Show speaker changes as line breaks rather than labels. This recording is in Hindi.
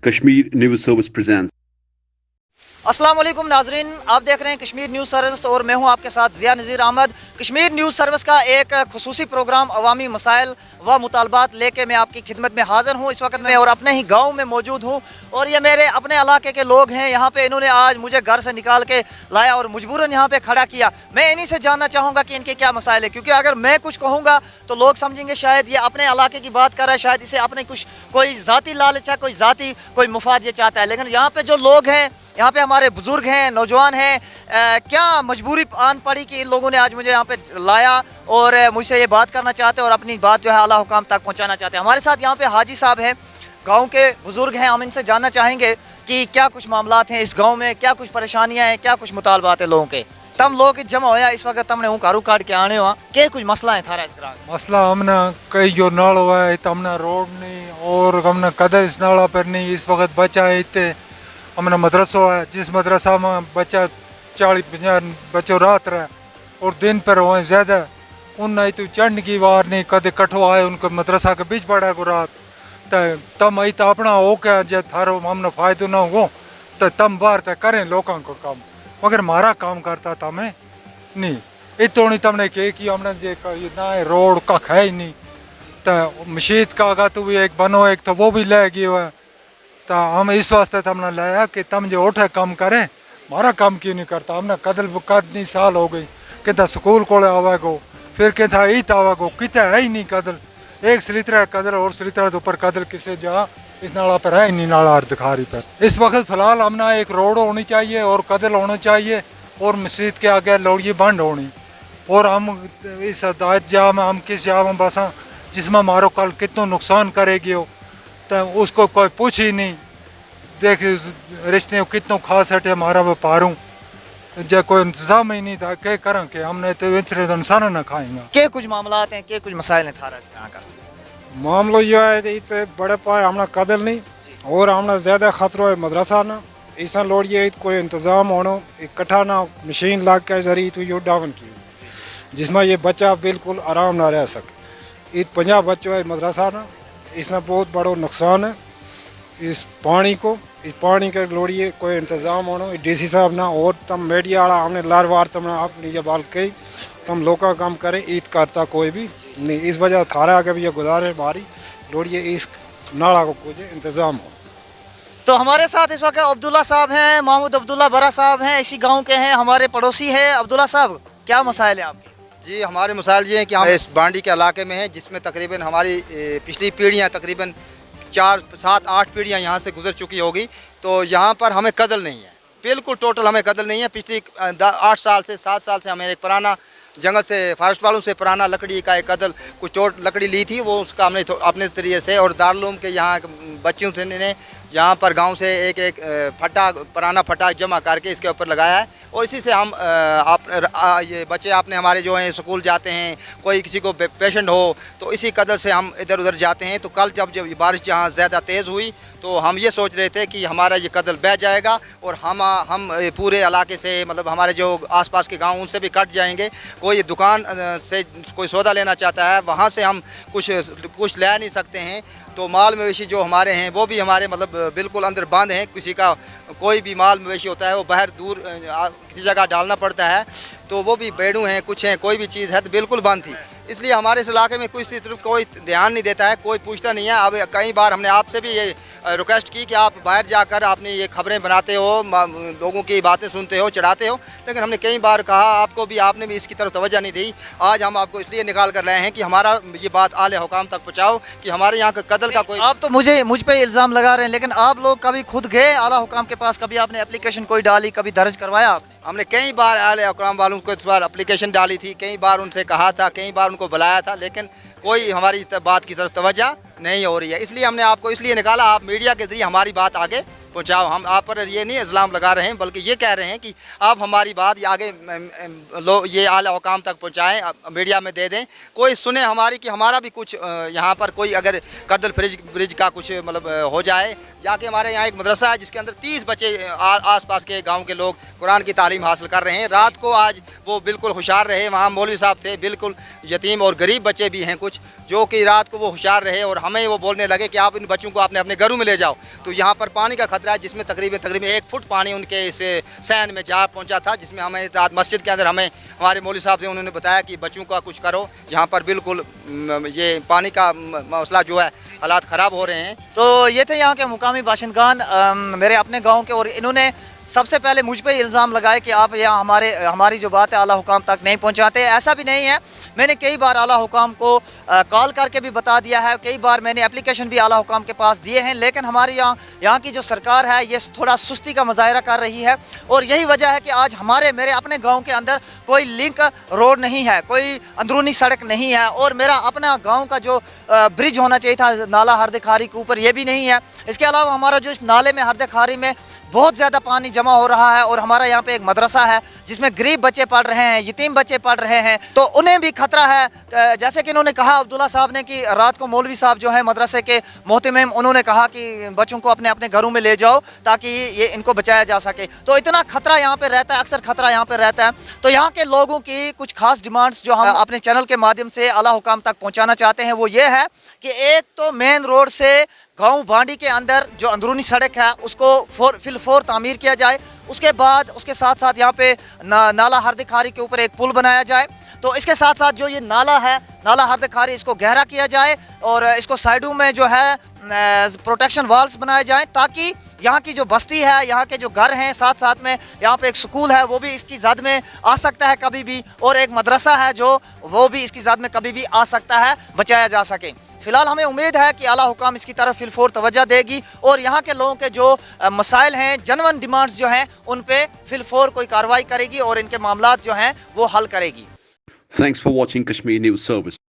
Kashmir News Service presents.
अस्सलाम वालेकुम नाजरीन, आप देख रहे हैं कश्मीर न्यूज़ सर्विस और मैं हूं आपके साथ ज़िया नज़ीर अहमद। कश्मीर न्यूज़ सर्विस का एक खुसूसी प्रोग्राम अवामी मसाइल व मुतालबात लेके मैं आपकी खिदमत में हाज़िर हूं। इस वक्त मैं और अपने ही गांव में मौजूद हूं और ये मेरे अपने इलाके के लोग हैं। यहाँ पे इन्होंने आज मुझे घर से निकाल के लाया और मजबूरन यहाँ पे खड़ा किया। मैं इन्हीं से जानना चाहूँगा कि इनके क्या मसाइल है, क्योंकि अगर मैं कुछ कहूँगा तो लोग समझेंगे शायद ये अपने इलाके की बात कर रहा है, शायद इसे अपने कुछ कोई ज़ाती लालच है, कोई ज़ाती कोई मुफाद ये चाहता है। लेकिन यहाँ पे जो लोग हैं, यहाँ पे हमारे बुजुर्ग हैं, नौजवान हैं, क्या मजबूरी आन पड़ी कि इन लोगों ने आज मुझे यहाँ पे लाया और मुझसे ये बात करना चाहते हैं और अपनी बात जो है आला हुकाम तक पहुँचाना चाहते हैं। हमारे साथ यहाँ पे हाजी साहब हैं, गांव के बुजुर्ग हैं। हम इनसे जानना चाहेंगे कि क्या कुछ मामलात हैं इस गांव में, क्या कुछ परेशानियाँ हैं, क्या कुछ मुतालबात है लोगों के। तम लोग जमा होया इस वक्त तमने हूँ कारू काट के आने हुआ के कुछ मसला है थारा इस ग्राम
मसला हमने कई जो नाल हुआ है तो हमने रोड नहीं और हमने कदर इस नाला पर नहीं। इस वक्त बच्चा है इतने हमने मदरसा है जिस मदरसा में बच्चा 40-50 बच्चों रात रहे और दिन पर हुए ज़्यादा उन नहीं तो चढ़ने की वार नहीं कदे कठो आए उनको मदरसा के बीच पड़ा को रात तम आई तो अपना हो क्या जब थारो हमने फ़ायदो ना हो तो तम बाहर तक करें लोगों को काम, मगर हमारा काम करता था मैं नहीं इतो नहीं तमने के कि हमने जे ना रोड का है ही नहीं तो मशीद का आगा तो भी एक बनो एक तो वो भी ले गई हुआ। तो हम इस वास्ते हमने लाया कि तम जो उठे काम करें, हमारा काम क्यों नहीं करता। हमने कदल कितनी साल हो गई कहता स्कूल को आवा गो फिर कहता ईद आवा गो कितना है ही नहीं कदल एक सलीतरा कदल और सलीतरा के ऊपर कदल किसे जा इस नाला पर है ही नहीं नाला दिखारी पर। इस वक्त फ़िलहाल हमने एक रोड होनी चाहिए और कदल होना चाहिए और मस्जिद के आगे लौड़िए बंद होनी और हम इस हदायत जा में हम किस जा में बसा जिसमें हमारो कल कितना नुकसान करेगी हो तो उसको कोई पूछ ही नहीं। देख रिश्ते कितनों खास हटे हमारा व्यापारों जब कोई इंतजाम ही नहीं था क्या करें कि हमने तो इंसान न खाएंगे।
के कुछ मामलात हैं, के कुछ मसाइल हैं थारा इस ग्राम का।
मामलो यह है तो बड़े पाए हमने कदल नहीं और हमने ज़्यादा ख़तरा है मदरसा ना ऐसा लोड़िए कोई इंतज़ाम होना इकट्ठा ना मशीन ला के जरिए तो यो डावन की जिसमें ये बच्चा बिल्कुल आराम ना रह सके। 50 बच्चों है मदरसा ना इसमें बहुत बड़ा नुकसान है। इस पानी के लोड़िए कोई इंतज़ाम होना डीसी साहब ना और तम मीडिया वाला हमने लार वार तमने अपनी ये बाल कही तम लोग का काम करें ईद करता कोई भी नहीं। इस वजह थारा आगे भी ये गुजारिश हमारी लोड़िए इस नाला को कुछ इंतज़ाम हो।
तो हमारे साथ इस वक्त अब्दुल्ला साहब हैं, महमूद अब्दुल्ला बरा साहब हैं, इसी गांव के हैं, हमारे पड़ोसी हैं। अब्दुल्ला साहब क्या मसाइल हैं आपके?
जी हमारे मसाइल ये हैं कि हम इस बांडी के इलाके में हैं जिसमें तकरीबन हमारी पिछली पीढ़ियाँ तकरीबन 4-7-8 पीढ़ियाँ यहाँ से गुजर चुकी होगी। तो यहाँ पर हमें कदल नहीं है, बिल्कुल टोटल हमें कदल नहीं है। पिछली 8 साल से 7 साल से हमें एक पुराना जंगल से फॉरेस्ट वालों से पुराना लकड़ी का एक कदल कुछ चोट लकड़ी ली थी वो उसका हमने अपने तरीके से और दारुल के यहाँ बच्चों से ने यहाँ पर गांव से एक फटा पुराना फटा जमा करके इसके ऊपर लगाया है और इसी से हम ये बच्चे आपने हमारे जो हैं स्कूल जाते हैं, कोई किसी को पेशेंट हो तो इसी कदर से हम इधर उधर जाते हैं। तो कल जब बारिश यहाँ ज़्यादा तेज़ हुई तो हम ये सोच रहे थे कि हमारा ये कदल बह जाएगा और हम पूरे इलाके से मतलब हमारे जो आसपास के गांव उनसे भी कट जाएंगे। कोई दुकान से कोई सौदा लेना चाहता है वहाँ से हम कुछ ले नहीं सकते हैं। तो माल मवेशी जो हमारे हैं वो भी हमारे मतलब बिल्कुल अंदर बंद हैं। किसी का कोई भी माल मवेशी होता है वो बाहर दूर किसी जगह डालना पड़ता है तो वो भी बेड़ू हैं कुछ हैं कोई भी चीज़ है तो बिल्कुल बंद थी। इसलिए हमारे इस इलाके में कुछ तरफ कोई ध्यान नहीं देता है, कोई पूछता नहीं है। अब कई बार हमने आपसे भी ये रिक्वेस्ट की कि आप बाहर जाकर आपने ये खबरें बनाते हो, लोगों की बातें सुनते हो, चढ़ाते हो, लेकिन हमने कई बार कहा आपको भी, आपने भी इसकी तरफ तवज्जो नहीं दी। आज हम आपको इसलिए निकाल कर रहे हैं कि हमारा ये बात आले हुकाम तक पहुँचाओ कि हमारे यहाँ का कदल का कोई।
आप तो मुझ पे इल्ज़ाम लगा रहे हैं, लेकिन आप लोग कभी खुद गए आला हुकाम के पास? कभी आपने एप्लीकेशन कोई डाली, कभी दर्ज करवाया आपने?
हमने कई बार आले हुकाम वालों को इस बार एप्लीकेशन डाली थी, कई बार उनसे कहा था, कई बार उनको बुलाया था, लेकिन कोई हमारी बात की तरफ तवज्जो नहीं हो रही है। इसलिए हमने आपको इसलिए निकाला आप मीडिया के ज़रिए हमारी बात आगे पहुँचाओ। हम आप पर ये नहीं इल्ज़ाम लगा रहे हैं, बल्कि ये कह रहे हैं कि आप हमारी बात आगे ये आला हुकाम तक पहुँचाएँ, मीडिया में दे दें, कोई सुने हमारी कि हमारा भी कुछ यहाँ पर कोई अगर कदल ब्रिज का कुछ मतलब हो जाए। जाके हमारे यहाँ एक मदरसा है जिसके अंदर 30 बच्चे आसपास के गांव के लोग कुरान की तालीम हासिल कर रहे हैं। रात को आज वो बिल्कुल होशियार रहे, वहाँ मौलवी साहब थे, बिल्कुल यतीम और गरीब बच्चे भी हैं कुछ, जो कि रात को वो होशियार रहे और हमें वो बोलने लगे कि आप इन बच्चों को अपने अपने घरों में ले जाओ। तो यहाँ पर पानी का खतरा है, जिसमें तकरीबन 1 फुट पानी उनके इस सहन में जा पहुँचा था, जिसमें हमें रात मस्जिद के अंदर हमें हमारे मौलवी साहब थे, उन्होंने बताया कि बच्चों का कुछ करो, यहाँ पर बिल्कुल ये पानी का मसला जो है हालात ख़राब हो रहे हैं।
तो ये थे यहाँ के मुकामी बाशिंदगान मेरे अपने गांव के, और इन्होंने सबसे पहले मुझ पे इल्ज़ाम लगाए कि आप यहाँ हमारी जो बात है आला हुकाम तक नहीं पहुँचाते। ऐसा भी नहीं है, मैंने कई बार आला हुकाम को कॉल करके भी बता दिया है, कई बार मैंने एप्लीकेशन भी आला हुकाम के पास दिए हैं, लेकिन हमारे यहाँ की जो सरकार है ये थोड़ा सुस्ती का मुजाहरा कर रही है। और यही वजह है कि आज मेरे अपने गाँव के अंदर कोई लिंक रोड नहीं है, कोई अंदरूनी सड़क नहीं है, और मेरा अपना गाँव का जो ब्रिज होना चाहिए था नाला हरदे खारी के ऊपर, ये भी नहीं है। इसके अलावा हमारा जो इस नाले में हरदे खारी में बहुत ज़्यादा पानी जमा हो रहा है, और हमारा यहाँ पे एक मदरसा है जिसमें गरीब बच्चे पढ़ रहे हैं, यतीम बच्चे पढ़ रहे हैं, तो उन्हें भी खतरा है। जैसे कि इन्होंने कहा अब्दुल्ला साहब ने कि रात को मौलवी साहब जो है मदरसे के मोहतमिम, उन्होंने कहा कि बच्चों को अपने अपने घरों में ले जाओ ताकि ये इनको बचाया जा सके। तो इतना खतरा यहाँ पे रहता है, अक्सर खतरा यहाँ पे रहता है। तो यहाँ के लोगों की कुछ खास डिमांड्स जो हम अपने चैनल के माध्यम से आला हुकाम तक पहुँचाना चाहते हैं वो ये है कि एक तो मेन रोड से गांव बांडी के अंदर जो अंदरूनी सड़क है उसको फिलफोर तामीर किया जाए। उसके बाद उसके साथ साथ यहाँ पे नाला हरदे खारी के ऊपर एक पुल बनाया जाए। तो इसके साथ साथ जो ये नाला है, नाला हरदे खारी, इसको गहरा किया जाए और इसको साइडों में जो है प्रोटेक्शन वाल्स बनाए जाएं, ताकि यहाँ की जो बस्ती है, यहाँ के जो घर हैं, साथ साथ में यहाँ पे एक स्कूल है वो भी इसकी जद में आ सकता है कभी भी, और एक मदरसा है जो वो भी इसकी जद में कभी भी आ सकता है, बचाया जा सके। फिलहाल हमें उम्मीद है कि आला हुकाम इसकी तरफ फिलफोर तवज्जो देगी और यहाँ के लोगों के जो मसाइल हैं, जनवन डिमांड्स जो हैं, उन पे फिलफोर कोई कार्रवाई करेगी और इनके मामलात जो हैं वो हल करेगी।
Thanks for watching Kashmir News Service.